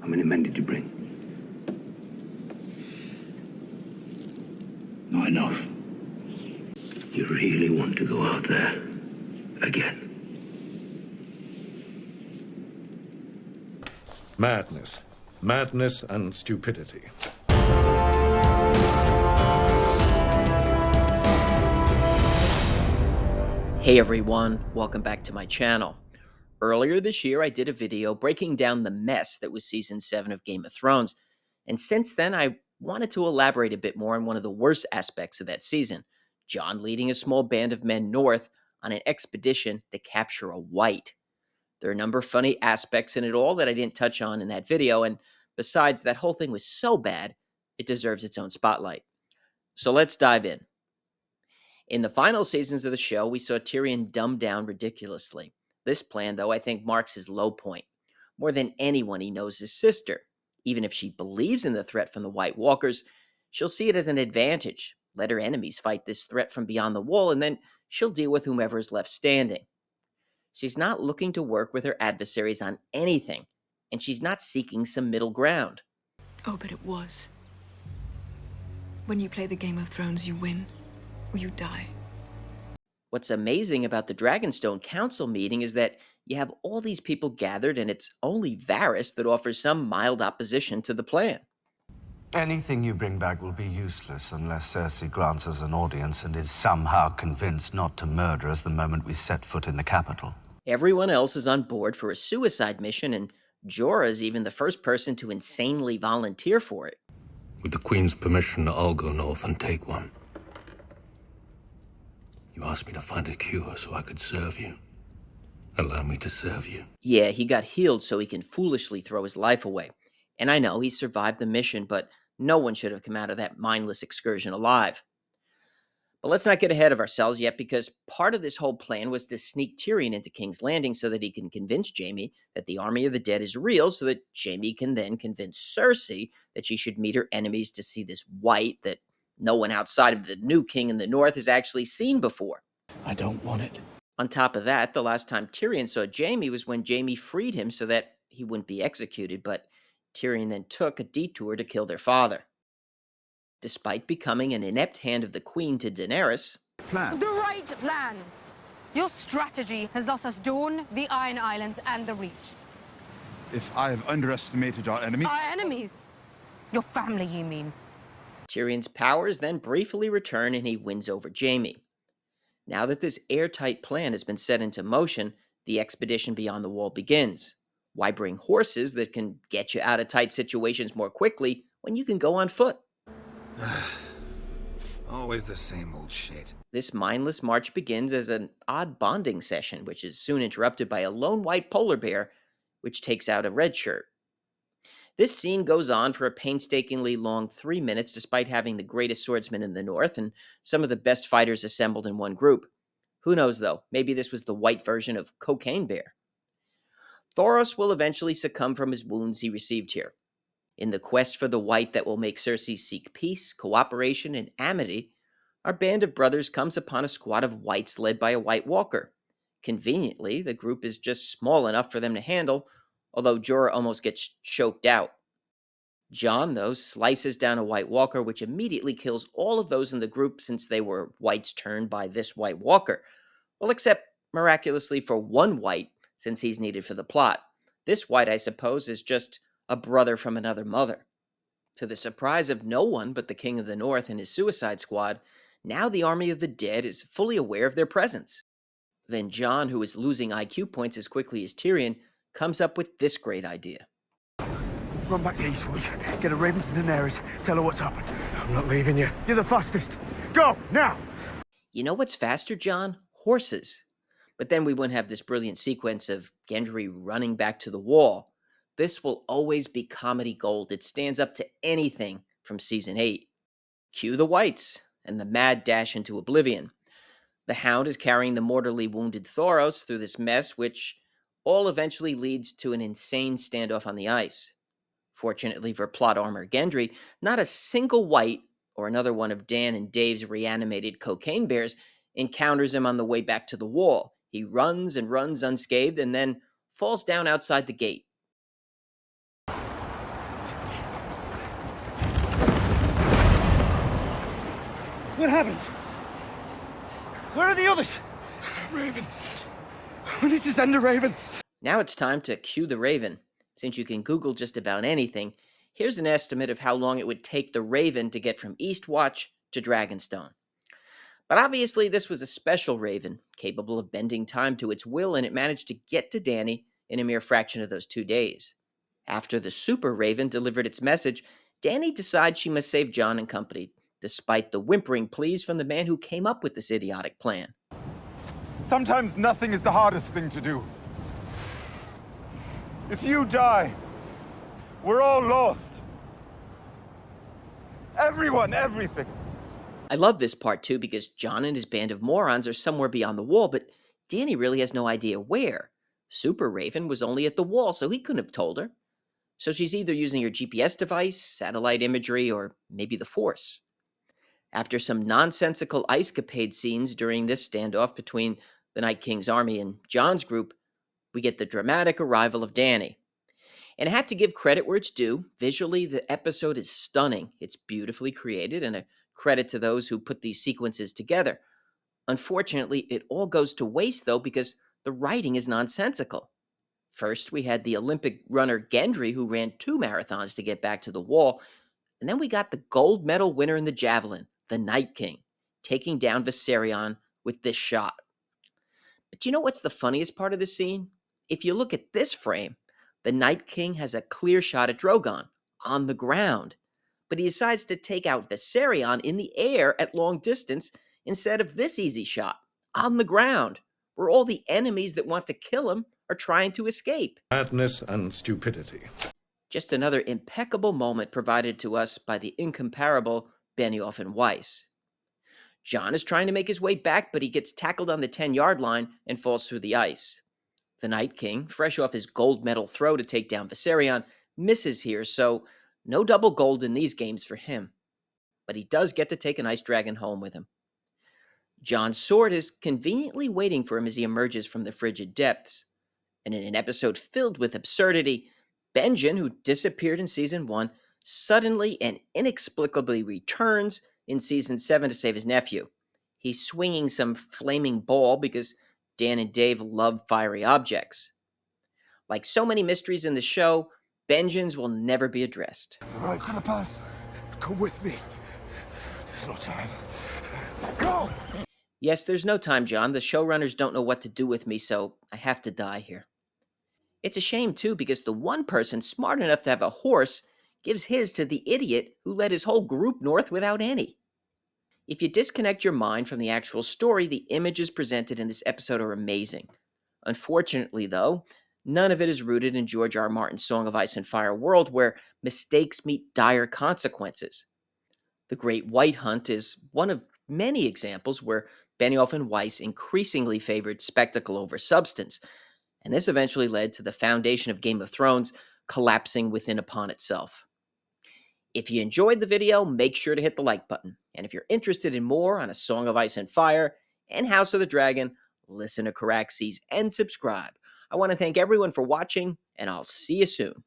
How many men did you bring? Not enough. You really want to go out there again? Madness. Madness and stupidity. Hey everyone, welcome back to my channel. Earlier this year, I did a video breaking down the mess that was Season 7 of Game of Thrones, and since then I wanted to elaborate a bit more on one of the worst aspects of that season, Jon leading a small band of men north on an expedition to capture a Wight. There are a number of funny aspects in it all that I didn't touch on in that video, and besides, that whole thing was so bad, it deserves its own spotlight. So let's dive in. In the final seasons of the show, we saw Tyrion dumbed down ridiculously. This plan, though, I think marks his low point. More than anyone, he knows his sister. Even if she believes in the threat from the White Walkers, she'll see it as an advantage. Let her enemies fight this threat from beyond the wall, and then she'll deal with whomever is left standing. She's not looking to work with her adversaries on anything, and she's not seeking some middle ground. Oh, but it was. When you play the Game of Thrones, you win, or you die. What's amazing about the Dragonstone Council meeting is that you have all these people gathered, and it's only Varys that offers some mild opposition to the plan. Anything you bring back will be useless unless Cersei grants us an audience and is somehow convinced not to murder us the moment we set foot in the capital. Everyone else is on board for a suicide mission, and Jorah's even the first person to insanely volunteer for it. With the Queen's permission, I'll go north and take one. You asked me to find a cure so I could serve you. Allow me to serve you. Yeah, he got healed so he can foolishly throw his life away. And I know he survived the mission, but no one should have come out of that mindless excursion alive. But let's not get ahead of ourselves yet, because part of this whole plan was to sneak Tyrion into King's Landing so that he can convince Jaime that the army of the dead is real, so that Jaime can then convince Cersei that she should meet her enemies to see this Wight that no one outside of the new king in the north has actually seen before. I don't want it. On top of that, the last time Tyrion saw Jaime was when Jaime freed him so that he wouldn't be executed, but Tyrion then took a detour to kill their father. Despite becoming an inept hand of the Queen to Daenerys, The right plan. Your strategy has lost us Dorne, the Iron Islands, and the Reach. If I have underestimated our enemies... Our enemies? Your family, you mean? Tyrion's powers then briefly return and he wins over Jaime. Now that this airtight plan has been set into motion, the expedition beyond the wall begins. Why bring horses that can get you out of tight situations more quickly when you can go on foot? Always the same old shit. This mindless march begins as an odd bonding session, which is soon interrupted by a lone white polar bear, which takes out a red shirt. This scene goes on for a painstakingly long 3 minutes, despite having the greatest swordsmen in the north and some of the best fighters assembled in one group. Who knows, though? Maybe this was the white version of Cocaine Bear. Thoros will eventually succumb from his wounds he received here. In the quest for the Wight that will make Cersei seek peace, cooperation, and amity, our band of brothers comes upon a squad of Wights led by a White Walker. Conveniently, the group is just small enough for them to handle, although Jorah almost gets choked out. Jon, though, slices down a White Walker, which immediately kills all of those in the group since they were Wights turned by this White Walker. Well, except miraculously for one Wight, since he's needed for the plot. This Wight, I suppose, is just a brother from another mother. To the surprise of no one but the King of the North and his Suicide Squad, now the army of the dead is fully aware of their presence. Then Jon, who is losing IQ points as quickly as Tyrion, comes up with this great idea. Run back to Eastwood, get a raven to Daenerys, tell her what's happened. I'm not leaving you. You're the fastest. Go, now! You know what's faster, Jon? Horses. But then we wouldn't have this brilliant sequence of Gendry running back to the wall. This will always be comedy gold. It stands up to anything from Season 8. Cue the Wights and the mad dash into oblivion. The Hound is carrying the mortally wounded Thoros through this mess, which all eventually leads to an insane standoff on the ice. Fortunately for plot armor Gendry, not a single Wight, or another one of Dan and Dave's reanimated cocaine bears, encounters him on the way back to the wall. He runs and runs unscathed and then falls down outside the gate. What happened? Where are the others? Raven. We need to send a Raven. Now it's time to cue the Raven. Since you can Google just about anything, here's an estimate of how long it would take the Raven to get from Eastwatch to Dragonstone. But obviously this was a special Raven, capable of bending time to its will, and it managed to get to Dany in a mere fraction of those 2 days. After the Super Raven delivered its message, Dany decides she must save Jon and company, despite the whimpering pleas from the man who came up with this idiotic plan. Sometimes nothing is the hardest thing to do. If you die, we're all lost. Everyone, everything. I love this part too because Jon and his band of morons are somewhere beyond the wall, but Dany really has no idea where. Super Raven was only at the wall, so he couldn't have told her. So she's either using her GPS device, satellite imagery, or maybe the Force. After some nonsensical ice-capade scenes during this standoff between the Night King's army and Jon's group, we get the dramatic arrival of Dany. And I have to give credit where it's due. Visually, the episode is stunning. It's beautifully created, and a credit to those who put these sequences together. Unfortunately, it all goes to waste, though, because the writing is nonsensical. First, we had the Olympic runner Gendry, who ran 2 marathons to get back to the wall, and then we got the gold medal winner in the javelin, the Night King, taking down Viserion with this shot. But you know what's the funniest part of the scene? If you look at this frame, the Night King has a clear shot at Drogon, on the ground, but he decides to take out Viserion in the air at long distance instead of this easy shot, on the ground, where all the enemies that want to kill him are trying to escape. Madness and stupidity. Just another impeccable moment provided to us by the incomparable Benioff and Weiss. Jon is trying to make his way back, but he gets tackled on the 10-yard line and falls through the ice. The Night King, fresh off his gold medal throw to take down Viserion, misses here, so no double gold in these games for him. But he does get to take an ice dragon home with him. Jon's sword is conveniently waiting for him as he emerges from the frigid depths. And in an episode filled with absurdity, Benjen, who disappeared in Season 1, suddenly and inexplicably returns in Season 7 to save his nephew. He's swinging some flaming ball because Dan and Dave love fiery objects. Like so many mysteries in the show, Benjen's will never be addressed. Right for the path. Come with me. There's no time. Go! Yes, there's no time, Jon. The showrunners don't know what to do with me, so I have to die here. It's a shame, too, because the one person smart enough to have a horse gives his to the idiot who led his whole group north without any. If you disconnect your mind from the actual story, the images presented in this episode are amazing. Unfortunately, though, none of it is rooted in George R. R. Martin's Song of Ice and Fire world, where mistakes meet dire consequences. The Great White Hunt is one of many examples where Benioff and Weiss increasingly favored spectacle over substance, and this eventually led to the foundation of Game of Thrones collapsing within upon itself. If you enjoyed the video, make sure to hit the like button, and if you're interested in more on A Song of Ice and Fire and House of the Dragon, listen to Caraxes and subscribe. I want to thank everyone for watching, and I'll see you soon.